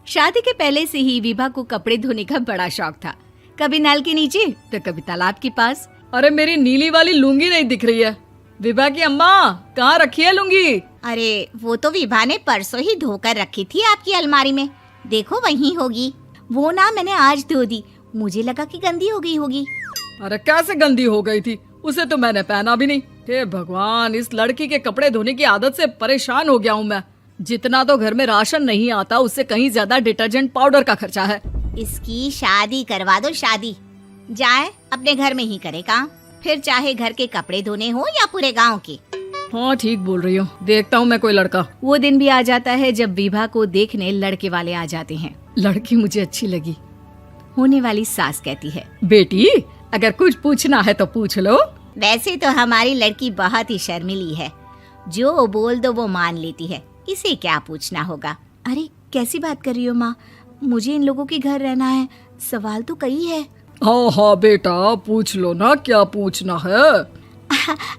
शादी के पहले से ही विभा को कपड़े धोने का बड़ा शौक था। कभी नल के नीचे तो कभी तालाब के पास। अरे मेरी नीली वाली लुंगी नहीं दिख रही है। विभा की अम्मा, कहाँ रखी है लुंगी? अरे वो तो विभा ने परसों ही धोकर रखी थी आपकी अलमारी में, देखो वहीं होगी। वो ना मैंने आज धो दी, मुझे लगा कि गंदी हो गई होगी। अरे कैसे गंदी हो गई थी? उसे तो मैंने पहना भी नहीं। हे भगवान, इस लड़की के कपड़े धोने की आदत से परेशान हो गया हूँ मैं। जितना तो घर में राशन नहीं आता, उससे कहीं ज्यादा डिटर्जेंट पाउडर का खर्चा है। इसकी शादी करवा दो, शादी जाए अपने घर में ही करे काम, फिर चाहे घर के कपड़े धोने हो या पूरे गांव के। हाँ ठीक बोल रही हो, देखता हूँ मैं कोई लड़का। वो दिन भी आ जाता है जब विभा को देखने लड़के वाले आ जाते हैं। लड़की मुझे अच्छी लगी। होने वाली सास कहती है, बेटी अगर कुछ पूछना है तो पूछ लो। वैसे तो हमारी लड़की बहुत ही शर्मीली है, जो बोल दो वो मान लेती है, इसे क्या पूछना होगा। अरे कैसी बात कर रही हो माँ, मुझे इन लोगों के घर रहना है, सवाल तो कई है। हाँ हाँ बेटा, पूछ लो ना, क्या पूछना है।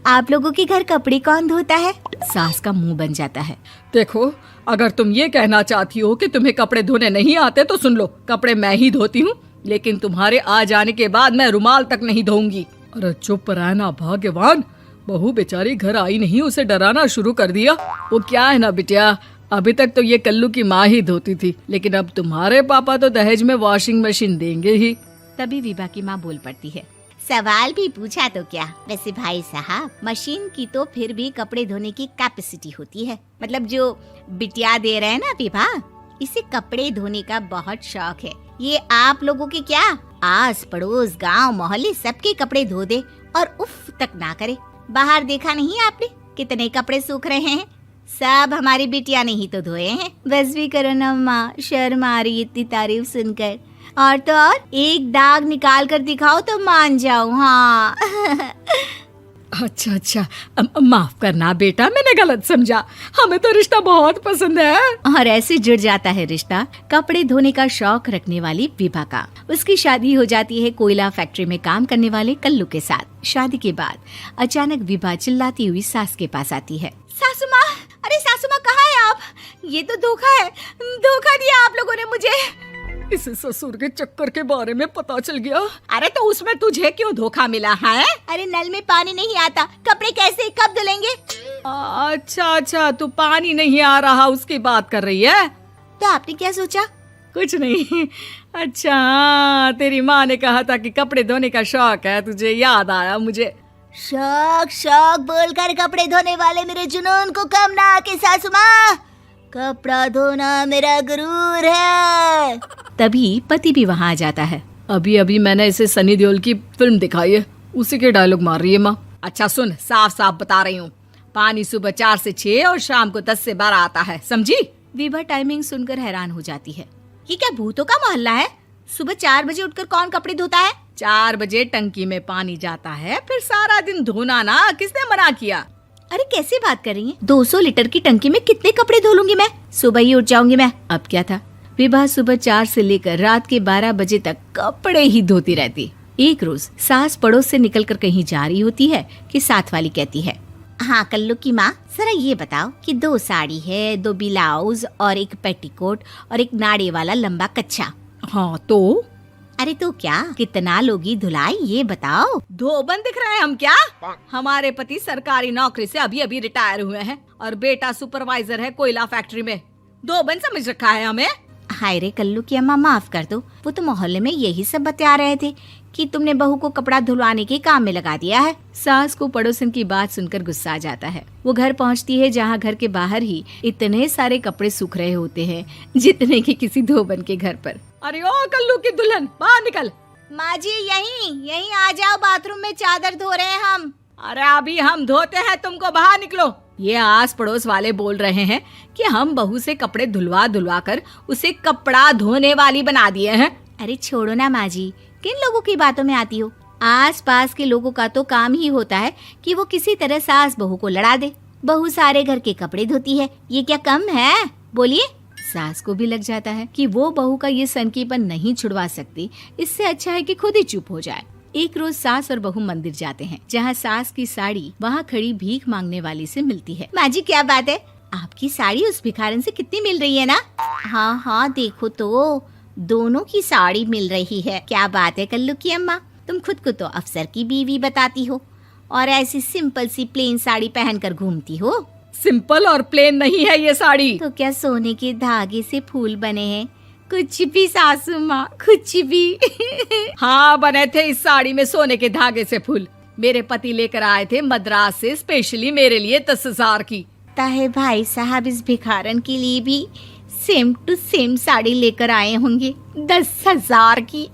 आप लोगों के घर कपड़े कौन धोता है? सास का मुंह बन जाता है। देखो, अगर तुम ये कहना चाहती हो कि तुम्हें कपड़े धोने नहीं आते तो सुन लो, कपड़े मैं ही धोती हूँ, लेकिन तुम्हारे आ जाने के बाद मैं रुमाल तक नहीं धोऊंगी। अरे चुप रहना भाग्यवान, बहू बेचारी घर आई नहीं, उसे डराना शुरू कर दिया। वो क्या है ना बिटिया, अभी तक तो ये कल्लू की माँ ही धोती थी, लेकिन अब तुम्हारे पापा तो दहेज में वॉशिंग मशीन देंगे ही। तभी विभा की माँ बोल पड़ती है, सवाल भी पूछा तो क्या। वैसे भाई साहब, मशीन की तो फिर भी कपड़े धोने की कैपेसिटी होती है। मतलब जो बिटिया दे रहे हैं ना विभा, इसे कपड़े धोने का बहुत शौक है। ये आप लोगों के क्या, आस पड़ोस गांव मोहल्ले सबके कपड़े धो दे और उफ तक ना करे। बाहर देखा नहीं आपने कितने कपड़े सूख रहे हैं? सब हमारी बिटिया ने ही तो धोए हैं। बस भी करो ना माँ, शर्म आ रही इतनी तारीफ सुनकर। और तो और एक दाग निकाल कर दिखाओ तो मान जाओ। हाँ अच्छा अच्छा, माफ करना बेटा, मैंने गलत समझा। हमें तो रिश्ता बहुत पसंद है। और ऐसे जुड़ जाता है रिश्ता कपड़े धोने का शौक रखने वाली विभा का। उसकी शादी हो जाती है कोयला फैक्ट्री में काम करने वाले कल्लू के साथ। शादी के बाद अचानक विभा चिल्लाती हुई सास के पास आती है। सासू माँ, अरे सासू माँ कहाँ है आप? ये तो धोखा है, धोखा दिया आप लोगों ने मुझे। इसे ससुर के चक्कर के बारे में पता चल गया। अरे तो उसमें तुझे क्यों धोखा मिला है? अरे नल में पानी नहीं आता, कपड़े कैसे कब धुलेंगे? अच्छा अच्छा, तू पानी नहीं आ रहा उसकी बात कर रही है। तो आपने क्या सोचा? कुछ नहीं। अच्छा, तेरी माँ ने कहा था कि कपड़े धोने का शौक है तुझे, याद आया मुझे। शौक शौक बोलकर कपड़े धोने वाले मेरे जुनून को कम ना आके सासू माँ, कपड़ा धोना मेरा गुरूर है। तभी पति भी वहाँ आ जाता है। अभी अभी मैंने इसे सनी देओल की फिल्म दिखाई है, उसी के डायलॉग मार रही है माँ। अच्छा सुन, साफ साफ बता रही हूँ, पानी सुबह 4 से 6 और शाम को 10 से 12 आता है, समझी? विभा टाइमिंग सुनकर हैरान हो जाती है। ये क्या भूतों का मोहल्ला है? सुबह 4 बजे उठकर कौन कपड़े धोता है? 4 बजे टंकी में पानी जाता है, फिर सारा दिन धोना ना, किसने मना किया? अरे कैसी बात कर रही हैं? 200 लीटर की टंकी में कितने कपड़े धो लूंगी मैं? सुबह ही उठ जाऊंगी मैं। अब क्या था, विभा सुबह 4 से लेकर रात के 12 बजे तक कपड़े ही धोती रहती। एक रोज सास पड़ोस से निकलकर कहीं जा रही होती है कि साथ वाली कहती है, हाँ कल्लू की माँ, जरा ये बताओ कि 2 साड़ी है, 2 ब्लाउज और एक पेटीकोट और एक नाड़े वाला लंबा कच्छा। हाँ तो? अरे तो क्या, कितना लोगी धुलाई ये बताओ। धोबन दिख रहे हैं हम क्या? हमारे पति सरकारी नौकरी से अभी अभी रिटायर हुए हैं और बेटा सुपरवाइजर है कोयला फैक्ट्री में। धोबन समझ रखा है हमें? हाय रे कल्लू की अम्मा, माफ कर दो, वो तो मोहल्ले में यही सब बता रहे थे कि तुमने बहू को कपड़ा धुलवाने के काम में लगा दिया है। सास को पड़ोसन की बात सुनकर गुस्सा आ जाता है। वो घर पहुंचती है जहां घर के बाहर ही इतने सारे कपड़े सूख रहे होते हैं जितने कि किसी धोबन के घर पर। अरे ओ कल्लू की दुल्हन, बाहर निकल। माँ जी यहीं आ जाओ, बाथरूम में चादर धो रहे हैं हम। अरे अभी हम धोते हैं, तुमको बाहर निकलो। ये आस पड़ोस वाले बोल रहे हैं कि हम बहू से कपड़े धुलवा धुलवा कर उसे कपड़ा धोने वाली बना दिए हैं। अरे छोड़ो ना माँ जी, किन लोगों की बातों में आती हो? आस पास के लोगों का तो काम ही होता है कि वो किसी तरह सास बहू को लड़ा दे। बहू सारे घर के कपड़े धोती है, ये क्या कम है? बोलिए। सास को भी लग जाता है कि वो बहू का ये सनकीपन नहीं छुड़वा सकती, इससे अच्छा है कि खुद ही चुप हो जाए। एक रोज सास और बहू मंदिर जाते हैं, जहाँ सास की साड़ी वहाँ खड़ी भीख मांगने वाली से मिलती है। माँ जी क्या बात है, आपकी साड़ी उस भिखारन से कितनी मिल रही है ना? हाँ हाँ देखो तो, दोनों की साड़ी मिल रही है। क्या बात है कल्लू की अम्मा, तुम खुद को तो अफसर की बीवी बताती हो और ऐसी सिंपल सी प्लेन साड़ी पहनकर घूमती हो। सिंपल और प्लेन नहीं है ये साड़ी। तो क्या सोने के धागे से फूल बने हैं? कुछ भी सासू माँ, कुछ भी। हाँ बने थे इस साड़ी में सोने के धागे से फूल। मेरे पति लेकर आए थे मद्रास से स्पेशली मेरे लिए 10,000 की। ताहे भाई साहब इस भिखारन के लिए भी सेम टू सेम साड़ी लेकर आए होंगे 10,000 की।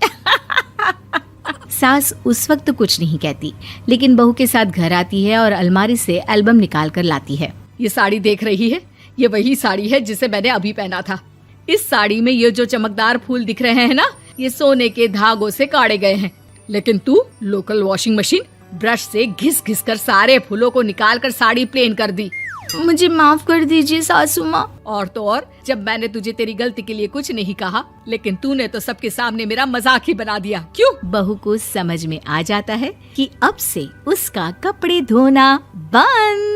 सास उस वक्त तो कुछ नहीं कहती, लेकिन बहू के साथ घर आती है और अलमारी से एल्बम निकाल कर लाती है। ये साड़ी देख रही है, ये वही साड़ी है जिसे मैंने अभी पहना था। इस साड़ी में ये जो चमकदार फूल दिख रहे हैं ना, ये सोने के धागों से काढ़े गए हैं। लेकिन तू लोकल वॉशिंग मशीन ब्रश से घिस घिस कर सारे फूलों को निकाल कर साड़ी प्लेन कर दी। मुझे माफ कर दीजिए सासू माँ। और तो और, जब मैंने तुझे तेरी गलती के लिए कुछ नहीं कहा, लेकिन तूने तो सबके सामने मेरा मजाक ही बना दिया। क्यों? बहू को समझ में आ जाता है कि अब से उसका कपड़े धोना बंद।